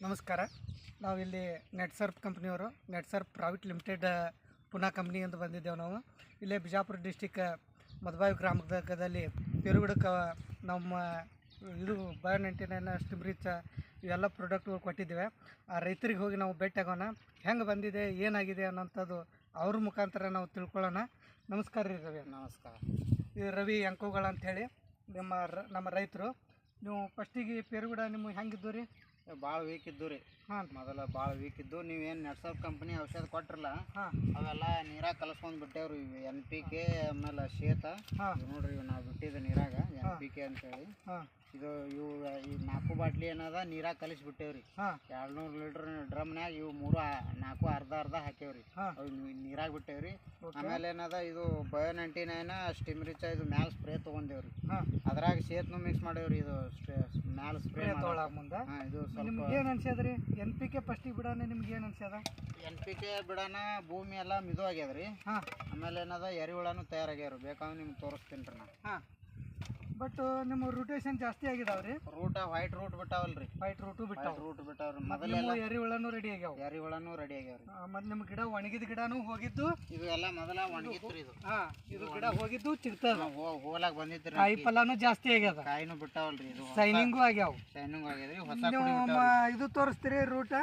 ನಮಸ್ಕಾರ. ನಾವಿಲ್ಲಿ ನೆಟ್ಸರ್ಪ್ ಕಂಪ್ನಿಯವರು, ನೆಟ್ಸರ್ಪ್ private limited ಪುನಾ company ಅಂತ ಬಂದಿದ್ದೇವೆ. ನಾವು ಇಲ್ಲೇ ಬಿಜಾಪುರ ಡಿಸ್ಟಿಕ್ ಮದಬಾವಿ ಗ್ರಾಮದಲ್ಲಿ ಪೇರುಗಿಡಕ್ಕೆ ನಮ್ಮ ಇದು ಬಯೋ99 ಸ್ಟಿಮ್ರಿಚ್ ಇವೆಲ್ಲ ಪ್ರಾಡಕ್ಟ್ಗಳು ಕೊಟ್ಟಿದ್ದೇವೆ. ಆ ರೈತರಿಗೆ ಹೋಗಿ ನಾವು ಭೇಟಿ ಆಗೋಣ, ಹೆಂಗೆ ಬಂದಿದೆ, ಏನಾಗಿದೆ ಅನ್ನೋಂಥದ್ದು ಅವ್ರ ಮುಖಾಂತರ ನಾವು ತಿಳ್ಕೊಳ್ಳೋಣ. ನಮಸ್ಕಾರ ರೀ ರವಿ. ನಮಸ್ಕಾರ. ಇದು ರವಿ ಅಂಕೋಗಳ ಅಂಥೇಳಿ ನಮ್ಮ ರೈತರು. ನೀವು ಫಸ್ಟಿಗೆ ಪೇರುಗಿಡ ನಿಮಗೆ ಹೆಂಗಿದ್ದು ರೀ? ಭಾಳ ವೀಕ್ ಇದ್ದು ರೀ. ಹಾಂ, ಮೊದಲ ಭಾಳ ವೀಕ್ ಇದ್ದು. ನೀವೇನು ನೆಟ್ಸರ್ಪ್ ಕಂಪ್ನಿ ಔಷಧ ಕೊಟ್ರಲ್ಲ, ಹಾಂ, ಅವೆಲ್ಲ ನೀರಾಗ ಕಲಸ್ಕೊಂಡು ಬಿಟ್ಟೇವ್ರಿ. ಇವು NPK ಆಮೇಲೆ ಶೇತ. ಹಾಂ, ನೋಡ್ರಿ ಇವು ನಾವು ಬಿಟ್ಟಿದ್ದು ನೀರಾಗ NPK ಅಂತೇಳಿ. ಹಾಂ, ಇದು ಈ 4 ಬಾಟ್ಲಿ ಏನದ ನೀರಾಗ ಕಲಿಸ್ಬಿಟ್ಟೇವ್ರಿ. ಹಾಂ, 200 ಲೀಟ್ರ್ ಡ್ರಮ್ನಾಗ ಇವು 4 ಅರ್ಧ ಹಾಕೇವ್ರಿ. ಹಾಂ, ಅವು ನೀರಾಗ ಬಿಟ್ಟೇವ್ರಿ. ಓಕೆ. ಆಮೇಲೆ ಏನದ ಇದು ಬಯೋ99 ಸ್ಟಿಮ್ರಿಚ್ ಇದು ಮ್ಯಾಲ ಸ್ಪ್ರೇ ತೊಗೊಂಡೇವ್ರಿ. ಹಾಂ, ಅದ್ರಾಗ ಶೇತ್ನು ಮಿಕ್ಸ್ ಮಾಡೇವ್ರಿ. ಇದು ಮ್ಯಾಲ ಸ್ಪ್ರೇ ತೊಗೊಳ ಮುಂದೆ ಹಾಂ. ಇದು ಸ್ವಲ್ಪ ನಿಮ್ಗೆ ಏನು ಅನ್ಸ್ಯದ ರೀ? NPK ಫಸ್ಟಿಗೆ ಬಿಡೋಣ, ನಿಮ್ಗೆ ಏನು ಅನ್ಸ್ಯದ? NPK ಬಿಡೋಣ, ಭೂಮಿ ಎಲ್ಲ ಮಿದು ಆಗ್ಯದ್ರಿ. ಹಾಂ, ಆಮೇಲೆ ಏನದ ಎರಿಹುಳನು ತಯಾರಾಗ್ಯಾವ್ರಿ. ಬೇಕಾದ್ರೆ ನಿಮ್ಗೆ ತೋರಿಸ್ತೀನಿ ರೀ. ನಾ ಹಾಂ, ಬಟ್ ನಿಮ್ಮ ರೂಟೇಷನ್ ಜಾಸ್ತಿ ಆಗಿದಾವೆ ರೀ. ವೈಟ್ ರೂಟ್ ಬಿಟ್ಟಾವಲ್ರಿ. ವೈಟ್ ರೂಟು ಬಿಟ್ಟಾವ, ರೂಟ್ ಬಿಟ್ಟಾವ್ರಿ. ಮತ್ತು ಮೊದಲೆಲ್ಲ ಎರಿಹುಳನು ರೆಡಿ ಆಗ್ಯಾವ. ಎರಿಹುಳನು ರೆಡಿ ಆಗ್ಯಾವ್ರಿ. ಮತ್ತು ನಿಮ್ಮ ಗಿಡ ಒಣಗಿದ ಗಿಡನೂ ಹೋಗಿದ್ದು. ಇದು ಎಲ್ಲ ಮೊದಲ ಒಣಗಿತ್ರಿ. ಇದು ಹಾಂ, ಇದು ಗಿಡ ಹೋಗಿದ್ದು ಚಿಗ್ತದ. ಹೋಲಾಗ ಬಂದಿತ್ರಿ. ಕಾಯಿ ಫಲನೂ ಜಾಸ್ತಿ ಆಗ್ಯದ, ಕಾಯಿನೂ ಬಿಟ್ಟಾವಲ್ರಿ. ಇದು ಸೈನಿಂಗು ಆಗ್ಯಾವ. ಶೈನಿಂಗ್ ಆಗ್ಯದ್ರಿ. ಹೊಸ ನೀವು ಕುಡಿ ಬಿಟ್ಟಾವ್ರಿ. ಇದು ತೋರಿಸ್ತೀರಿ ರೂಟ,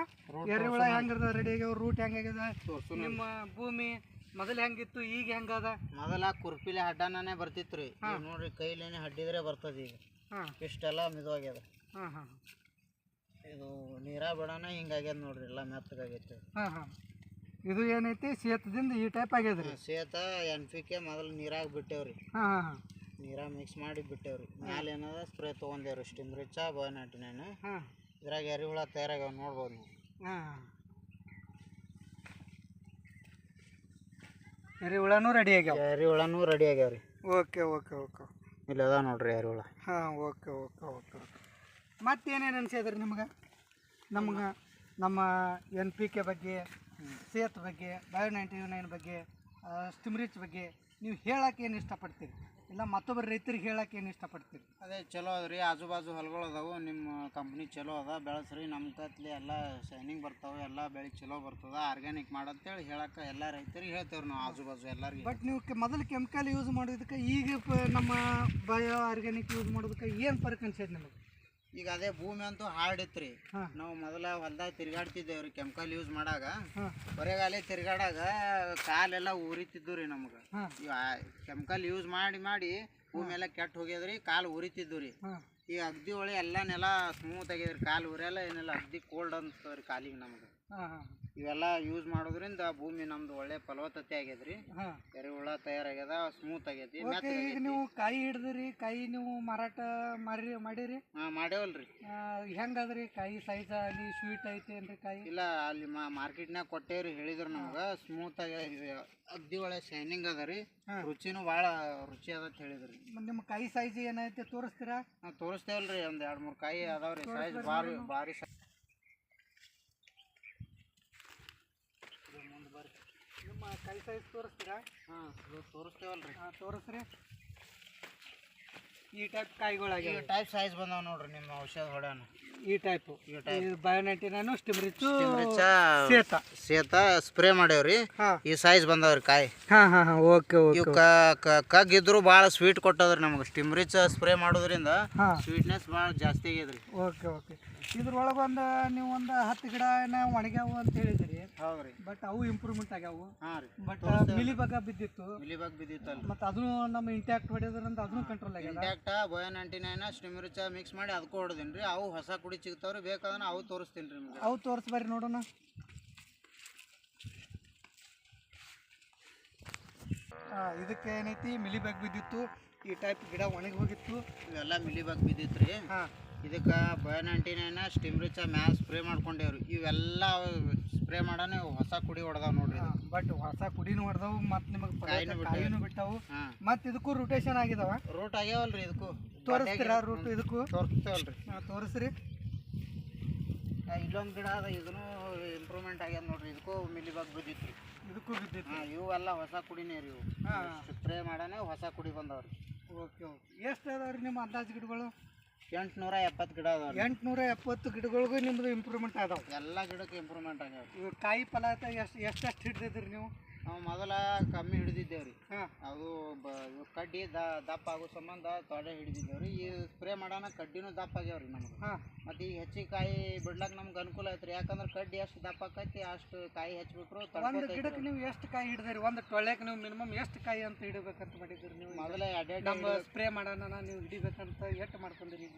ಎರಿಹುಳ ಹೆಂಗಿರ್ದ ರೆಡಿ ಆಗ್ಯಾವ, ರೂಟ್ ಹೆಂಗಾಗ್ಯದ, ನಿಮ್ಮ ಭೂಮಿ ಮೊದಲು ಹೆಂಗಿತ್ತು, ಈಗ ಹೆಂಗದ? ಮೊದಲ ಕುರ್ಪಿಲೆ ಹಡ್ಡನೇ ಬರ್ತಿತ್ರಿ. ಈಗ ನೋಡ್ರಿ ಕೈಲೇನೆ ಹಡ್ಡಿದ್ರೆ ಬರ್ತದ. ಈಗ ಹಾಂ, ಇಷ್ಟೆಲ್ಲ ಮಿದು ಆಗ್ಯದ. ಹಾಂ, ಹಾಂ, ಇದು ನೀರಾಗ ಬಿಡೋಣ ಹಿಂಗಾಗ್ಯದ ನೋಡ್ರಿ. ಎಲ್ಲ ಮೆತ್ತಗಾಗೈತಿ. ಹಾಂ, ಹಾಂ. ಇದು ಏನೈತಿ, ಶೇತದಿಂದ ಈ ಟೈಪ್ ಆಗ್ಯದ್ರಿ. ಶೇತ NPK ಮೊದಲು ನೀರಾಗ ಬಿಟ್ಟೇವ್ರಿ. ಹಾಂ, ಹಾಂ, ಹಾಂ, ನೀರಾಗ ಮಿಕ್ಸ್ ಮಾಡಿ ಬಿಟ್ಟೇವ್ರಿ. ಮ್ಯಾಲೆ ಏನದ ಸ್ಪ್ರೇ ತೊಗೊಂಡೇವ್ರಿ. ಸ್ಟಿಮ್ರಿಚ್ ಬಯೋ99. ಹಾಂ, ಇದ್ರಾಗ ಎರಿಹುಳ ತಯಾರಾಗ್ಯಾವ ನೋಡ್ಬೋದು ನೀವು. ಹಾಂ, ಎರಿಹುಳನೂ ರೆಡಿ ಆಗ್ಯಾವ. ಎರಿಹುಳನೂ ರೆಡಿ ಆಗ್ಯಾವ್ರಿ. Okay, okay, okay. ಇಲ್ಲಿ ಅದ ನೋಡ್ರಿ ಎರಿಹುಳ. ಹಾಂ, ಓಕೆ, ಓಕೆ, ಓಕೆ. ಮತ್ತೇನೇನು ಅನ್ಸ್ಯದ್ರಿ ನಿಮ್ಗೆ? ನಮ್ಮ NPK ಬಗ್ಗೆ, ಸೇತ್ ಬಗ್ಗೆ, ಬಯೋ99 ಬಗ್ಗೆ, ಸ್ಟಿಮ್ರಿಚ್ ಬಗ್ಗೆ ನೀವು ಹೇಳಕ್ಕೆ ಏನು ಇಷ್ಟಪಡ್ತೀರಿ? ಇಲ್ಲ ಮತ್ತೊಬ್ಬರು ರೈತರಿಗೆ ಹೇಳಕ್ಕೆ ಏನು ಇಷ್ಟಪಡ್ತೀರಿ? ಅದೇ ಚಲೋ ಅದ್ರಿ. ಆಜು ಬಾಜು ಹೊಲಗಳು ಅದಾವು. ನಿಮ್ಮ ಕಂಪ್ನಿ ಚಲೋ ಅದ, ಬೆಳೆಸ್ರಿ. ನಮ್ಮ ಕತ್ಲಿ ಎಲ್ಲ ಶೈನಿಂಗ್ ಬರ್ತಾವೆ, ಎಲ್ಲ ಬೆಳೆ ಚಲೋ ಬರ್ತದ. ಆರ್ಗ್ಯಾನಿಕ್ ಮಾಡಂತೇಳಿ ಹೇಳಕ್ಕೆ ಎಲ್ಲ ರೈತರಿಗೆ ಹೇಳ್ತೇವ್ರಿ ನಾವು, ಆಜು ಬಾಜು ಎಲ್ಲರಿಗೆ. ಬಟ್ ನೀವು ಮೊದಲು ಕೆಮಿಕಲ್ ಯೂಸ್ ಮಾಡೋದಕ್ಕೆ ಈಗ ನಮ್ಮ ಬಯೋ ಆರ್ಗ್ಯಾನಿಕ್ ಯೂಸ್ ಮಾಡೋದಕ್ಕೆ ಏನು ಫರ್ಕ್ ಅನ್ಸೈತೆ ನಿಮಗೆ? ಈಗ ಅದೇ ಭೂಮಿ ಅಂತೂ ಹಾರ್ಡ್ ಇತ್ರಿ. ಹಾಂ, ನಾವು ಮೊದಲ ಹೊಲ್ದಾಗ ತಿರ್ಗಾಡ್ತಿದ್ದೇವ್ರಿ ಕೆಮಿಕಲ್ ಯೂಸ್ ಮಾಡಾಗ. ಹಾಂ, ಬರೆಗಾಲೆ ತಿರ್ಗಾಡಾಗ ಕಾಲೆಲ್ಲ ಉರಿತಿದ್ದು ರೀ ನಮ್ಗೆ. ಹಾಂ, ಕೆಮಿಕಲ್ ಯೂಸ್ ಮಾಡಿ ಮಾಡಿ ಭೂಮಿ ಎಲ್ಲ ಕೆಟ್ಟ ಹೋಗ್ಯದ್ರಿ. ಕಾಲು ಉರಿತಿದ್ದು ರೀ. ಹಾಂ, ಈಗ ಅಗ್ದಿ ಒಳ್ಳೆ ಎಲ್ಲ ನೆಲ ಸ್ಮೂತ್ ಆಗ್ಯದ್ರಿ. ಕಾಲು ಉರಿಯಲ್ಲ ಏನಿಲ್ಲ, ಅಗ್ದಿ ಕೋಲ್ಡ್ ಅನ್ಸ್ತದ್ರಿ ಕಾಲಿಗೆ ನಮ್ಗೆ. ಹಾಂ, ಹಾಂ, ಇವೆಲ್ಲ ಯೂಸ್ ಮಾಡೋದ್ರಿಂದ ಭೂಮಿ ನಮ್ದು ಒಳ್ಳೆ ಫಲವತ್ತತೆ ಆಗ್ಯದ್ರಿ. ಹಾಂ. ಎರಿಹುಳ ತಯಾರಾಗ್ಯದ, ಸ್ಮೂತ್ ಆಗೈತಿ. ಓಕೆ, ಈಗ ನೀವು ಕಾಯಿ ಹಿಡ್ದಿರಿ, ಕಾಯಿ ನೀವು ಮಾರಾಟ ಮಾಡಿರಿ? ಹಾಂ, ಮಾಡೇವಲ್ರಿ. ಹೆಂಗದ್ರಿ ಕಾಯಿ ಸೈಜ್ ಅಲ್ಲಿ? ಸ್ವೀಟ್ ಐತೆ ಏನ್ರಿ ಕಾಯಿ? ಇಲ್ಲ, ಅಲ್ಲಿ ಮಾರ್ಕೆಟ್ನಾಗ ಕೊಟ್ಟೇವ್ರಿ. ಹೇಳಿದ್ರು ನಮ್ಗೆ ಸ್ಮೂತ್ ಆಗಿ ಅಗ್ದಿ ಒಳ್ಳೆ ಶೈನಿಂಗ್ ಅದ ರೀ. ರುಚಿನೂ ಭಾಳ ರುಚಿ ಅದ ಅಂತ ಹೇಳಿದ್ರಿ. ನಿಮ್ಮ ಕಾಯಿ ಸೈಜ್ ಏನೈತೆ ತೋರಿಸ್ತೀರಾ? ಹಾಂ, ತೋರಿಸ್ತೇವಲ್ರಿ. ಒಂದು 2-3 ಕಾಯಿ ಅದಾವ್ರಿ. ಸೈಜ್ ಭಾರಿ ನಿಮ್ಮ ಕಾಯಿ ಸೈಜ್ ತೋರಿಸ್ತೀರಾ? ಹಾಂ, ತೋರಿಸ್ತೇವಲ್ರಿ. ಹಾಂ, ತೋರಿಸ್ರಿ. ಈ ಟೈಪ್ ಕಾಯಿಗಳಾಗಿ ಈ ಟೈಪ್ ಸೈಜ್ ಬಂದಾವ ನೋಡ್ರಿ. ನಿಮ್ಮ ಔಷಧ ಹೊಡ್ಯಾನ ಈ ಟೈಪು ಬಯೋ99 ಸ್ಟಿಮ್ರಿಚ್ ಸೇತ ಸ್ಪ್ರೇ ಮಾಡೇವ್ರಿ. ಈ ಸೈಜ್ ಬಂದವ್ರಿ ಕಾಯಿ. ಹಾಂ, ಹಾಂ, ಹಾಂ, ಓಕೆ, ಓಕೆ. ಇವು ಕಗ್ಗಿದ್ರು ಭಾಳ ಸ್ವೀಟ್ ಕೊಟ್ಟದ್ರಿ ನಮ್ಗೆ. ಸ್ಟಿಮ್ರಿಚ್ ಸ್ಪ್ರೇ ಮಾಡೋದ್ರಿಂದ ಸ್ವೀಟ್ನೆಸ್ ಭಾಳ ಜಾಸ್ತಿ ಆಗ್ಯದ್ರಿ. Okay, okay. ಇದ್ರೊಳಗೆ ನೀವು ಒಂದು 10 ಗಿಡನ ಒಣಗ್ಯಾವು ಅಂತ ಹೇಳಿದ್ರಿ. ಹೌದ್ರಿ. ಬಟ್ ಅವು ಇಂಪ್ರೂವ್ಮೆಂಟ್ ಆಗ್ಯಾವು. ಹಾಂ ರೀ. ಬಟ್ ಮಿಲಿಬಗ ಬಿದ್ದಿತ್ತು. ಮಿಲಿಬಗ್ ಬಿದ್ದಿತ್ತಲ್ರಿ. ಮತ್ತು ಅದನ್ನು ನಮ್ಮ ಇಂಟ್ಯಾಕ್ಟ್ ಹೊಡೆಯೋದ್ರಿಂದ ಅದನ್ನು ಕಂಟ್ರೋಲ್ ಆಗ್ಯದ. ಇಂಟ್ಯಾಕ್ಟ ಬಯೋ99 ಸ್ಟಿಮ್ರಿಚ್ ಮಿಕ್ಸ್ ಮಾಡಿ ಅದಕ್ಕೂ ಹೊಡೆದೀನಿ ರೀ. ಅವು ಹೊಸ ಕುಡಿ ಸಿಗ್ತಾವ್ರಿ. ಬೇಕಾದ್ರೆ ಅವು ತೋರಿಸ್ತೀನಿ ರೀ ನಿಮ್ಗೆ. ಅವು ತೋರಿಸ್ಬರ್ರಿ ನೋಡೋಣ. ಇದಕ್ಕೆ ಏನೈತಿ, ಮಿಲಿಬಗ್ ಬಿದ್ದಿತ್ತು. ಈ ಟೈಪ್ ಗಿಡ ಒಣಗಿ ಹೋಗಿತ್ತು. ಇವೆಲ್ಲ ಮಿಲಿಬಗ್ ಬಿದ್ದಿತ್ತು ರೀ. ಹಾಂ, ಇದಕ್ಕೆ ಬಯೋ99 ಸ್ಟಿಮ್ರಿಚ್ ಮ್ಯಾಲ ಸ್ಪ್ರೇ ಮಾಡ್ಕೊಂಡೇವ್ರಿ. ಇವೆಲ್ಲ ಸ್ಪ್ರೇ ಮಾಡಾನೆ ಹೊಸ ಕುಡಿ ಹೊಡೆದಾವ್ ನೋಡ್ರಿ. ಬಟ್ ಹೊಸ ಕುಡಿನೂ ಹೊಡೆದವು, ಮತ್ತು ನಿಮಗೆ ಕಾಯಿನೂ ಬಿಟ್ಟವು. ಹಾಂ, ಮತ್ತು ಇದಕ್ಕೂ ರೊಟೇಷನ್ ಆಗಿದಾವ. ರೂಟ್ ಆಗ್ಯಾವಲ್ರಿ. ಇದಕ್ಕೂ ತೋರಿಸ್ತೀರಾ ರೂಟ್? ಇದಕ್ಕೂ ತೋರಿಸ್ತೇವಲ್ರಿ. ಹಾಂ, ತೋರಿಸ್ರಿ. ಇಲ್ಲೊಂದು ಗಿಡ ಅದ, ಇದನ್ನು ಇಂಪ್ರೂವ್ಮೆಂಟ್ ಆಗ್ಯದ ನೋಡ್ರಿ. ಇದಕ್ಕೂ ಮಿಲಿಬಗ್ ಬಿದ್ದಿತ್ತು. ಇದಕ್ಕೂ ಬಿದ್ದಿತ್ತು. ಹಾಂ, ಇವೆಲ್ಲ ಹೊಸ ಕುಡಿನೇ ರೀ. ಇವು ಸ್ಪ್ರೇ ಮಾಡಾನೆ ಹೊಸ ಕುಡಿ ಬಂದವ್ರಿ. Okay, okay. ಎಷ್ಟು ಅದಾವ ರೀ ನಿಮ್ಮ ಅಂದಾಜು ಗಿಡಗಳು? 870 ಗಿಡ ಅದಾವ 870 ಗಿಡಗಳಿಗೂ ನಿಮ್ಮದು ಇಂಪ್ರೂವ್ಮೆಂಟ್ ಅದಾವೆ. ಎಲ್ಲ ಗಿಡಕ್ಕೆ ಇಂಪ್ರೂವ್ಮೆಂಟ್ ಆಗ್ಯಾವ. ಇವು ಕಾಯಿ ಫಲ ಎಷ್ಟು ಹಿಡ್ದಿದ್ರಿ ನೀವು? ನಾವು ಮೊದಲ ಕಮ್ಮಿ ಹಿಡಿದಿದ್ದೇವ್ರಿ. ಹಾಂ, ಅದು ಇವು ಕಡ್ಡಿ ದಪ್ಪ ಆಗೋ ಸಂಬಂಧ ತೊಡೆ ಹಿಡಿದಿದ್ದೇವ್ರಿ. ಈ ಸ್ಪ್ರೇ ಮಾಡೋಣ ಕಡ್ಡಿನೂ ದಪ್ಪ ಆಗ್ಯಾವ್ರಿ ನಮ್ಗೆ. ಹಾಂ, ಮತ್ತು ಈಗ ಹೆಚ್ಚಿಗೆ ಕಾಯಿ ಬಿಡ್ಲಾಕ ನಮ್ಗೆ ಅನುಕೂಲ ಐತ್ರಿ. ಯಾಕಂದ್ರೆ ಕಡ್ಡಿ ಎಷ್ಟು ದಪ್ಪ ಆಕೈತಿ ಅಷ್ಟು ಕಾಯಿ ಹೆಚ್ಚಿಬಿಟ್ರು ಒಂದು ಗಿಡಕ್ಕೆ ನೀವು ಎಷ್ಟು ಕಾಯಿ ಹಿಡಿದಿರಿ? ಒಂದು ಟೊಳ್ಳೆಗೆ ನೀವು ಮಿನಿಮಮ್ ಎಷ್ಟು ಕಾಯಿ ಅಂತ ಹಿಡಿಬೇಕಂತ ಮಾಡಿದ್ರಿ ನೀವು? ಮೊದಲ ನಮ್ಮ ಸ್ಪ್ರೇ ಮಾಡೋಣ ನೀವು ಹಿಡಿಬೇಕಂತ ಎಷ್ಟು ಮಾಡ್ಕೊಂಡ್ರಿ ಈಗ?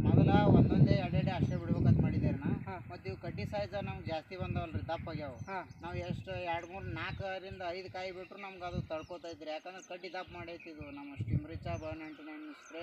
ಮೊದಲ ಒಂದೊಂದೇ ಎರಡೆರಡೆ ಅಷ್ಟೇ ಬಿಡ್ಬೇಕಂತ ಮಾಡಿದ್ದೇವೆ ನಾ. ಹಾಂ. ಮತ್ತು ಇವು ಕಡ್ಡಿ ಸೈಜ್ ನಮ್ಗೆ ಜಾಸ್ತಿ ಬಂದವಲ್ರಿ, ದಪ್ಪ ಆಗ್ಯಾವ. ಹಾಂ, ನಾವು ಎಷ್ಟು 2, 3, 4ರಿಂದ 5 ಕಾಯಿ ಬಿಟ್ರು ನಮ್ಗೆ ಅದು ತಡ್ಕೋತೈತ್ರಿ. ಯಾಕಂದ್ರೆ ಕಡ್ಡಿ ದಪ್ಪ ಮಾಡೈತಿ ಇದು ನಮ್ಮ ಸ್ಟಿಮ್ರಿಚಾ 99 ಸ್ಪ್ರೇ